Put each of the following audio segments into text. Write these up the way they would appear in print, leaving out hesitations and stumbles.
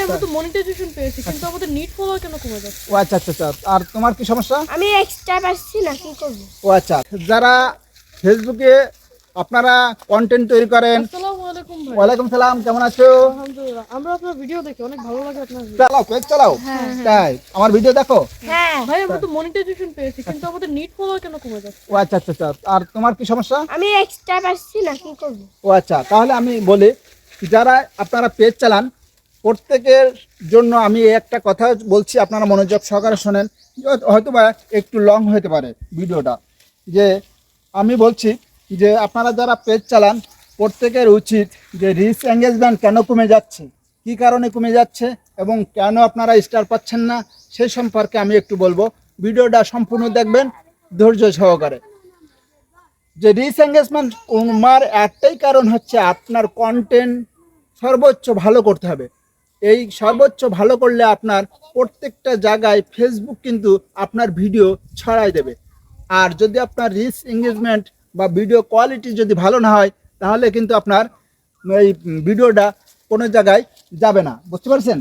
আমরা তো মনিটাইজেশন পেয়েছি কিন্তু আমাদের নিট ফলোয়ার কেন কমে যাচ্ছে? ও আচ্ছা আচ্ছা আচ্ছা। আর তোমার কি সমস্যা? আমি এক্সট্রা পাচ্ছি না, কি করব? ও আচ্ছা, যারা ফেসবুকে আপনারা কন্টেন্ট তৈরি করেন। আসসালামু আলাইকুম ভাই। ওয়ালাইকুম সালাম, কেমন আছো? আলহামদুলিল্লাহ, আমরা আপনার ভিডিও দেখি, অনেক ভালো লাগে আপনার ভিডিও। চালাও, পেজ চালাও। তাই আমার ভিডিও দেখো? হ্যাঁ, ভাই আমরা তো মনিটাইজেশন পেয়েছি কিন্তু আমাদের নিট ফলোয়ার কেন কমে যাচ্ছে? ও আচ্ছা আচ্ছা আচ্ছা। আর তোমার কি সমস্যা? আমি এক্সট্রা পাচ্ছি না, কি করব? ও আচ্ছা, তাহলে আমি বলি, যারা আপনারা পেজ চালান প্রত্যেকের জন্য আমি একটা কথা বলছি, আপনারা মনোযোগ সহকারে শোনেন। হয়তো বা একটু লং হতে পারে ভিডিওটা। যে আমি বলছি যে আপনারা যারা পেজ চালান প্রত্যেকের উচিত যে রিচ এঙ্গেজমেন্ট কেন কমে যাচ্ছে, কী কারণে কমে যাচ্ছে এবং কেন আপনারা স্টার পাচ্ছেন না, সেই সম্পর্কে আমি একটু বলবো। ভিডিওটা সম্পূর্ণ দেখবেন ধৈর্য সহকারে। যে রিচ এঙ্গেজমেন্ট কমার একটাই কারণ হচ্ছে আপনার কন্টেন্ট সর্বোচ্চ ভালো করতে হবে। এই সর্বোচ্চ ভালো করলে আপনার প্রত্যেকটা জায়গায় ফেসবুক কিন্তু আপনার ভিডিও ছড়াই দেবে। আর যদি আপনার রিচ এঙ্গেজমেন্ট বা ভিডিও কোয়ালিটি যদি ভালো না হয়, তাহলে কিন্তু আপনার এই ভিডিওটা কোনো জায়গায় যাবে না, বুঝতে পারছেন?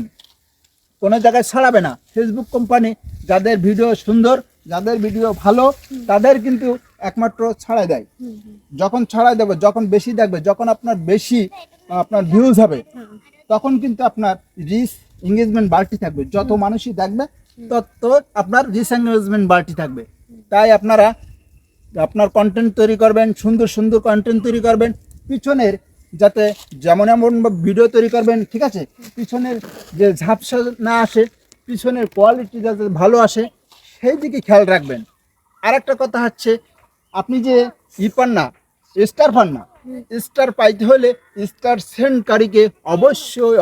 কোনো জায়গায় ছড়াবে না। ফেসবুক কোম্পানি যাদের ভিডিও সুন্দর, যাদের ভিডিও ভালো, তাদের কিন্তু একমাত্র ছড়ায় দেয়। যখন ছড়ায় দেবে, যখন বেশি দেখবে, যখন আপনার বেশি আপনার ভিউজ হবে, তখন কিন্তু আপনার রিচ এঙ্গেজমেন্ট বাড়তি থাকবে। যত মানুষই দেখবে তত আপনার রিচ এঙ্গেজমেন্ট বাড়তি থাকবে। তাই আপনারা আপনার কন্টেন্ট তৈরি করবেন, সুন্দর সুন্দর কন্টেন্ট তৈরি করবেন। পিছনের যাতে যেমন এমন ভিডিও তৈরি করবেন, ঠিক আছে? পিছনের যে ঝাপসা না আসে, পিছনের কোয়ালিটি যাতে ভালো আসে, সেই দিকে খেয়াল রাখবেন। আর একটা কথা হচ্ছে, আপনি যে পান না, স্টার পান না, স্টার পাইতে হলে স্টার সেন্ডকারীকে অবশ্যই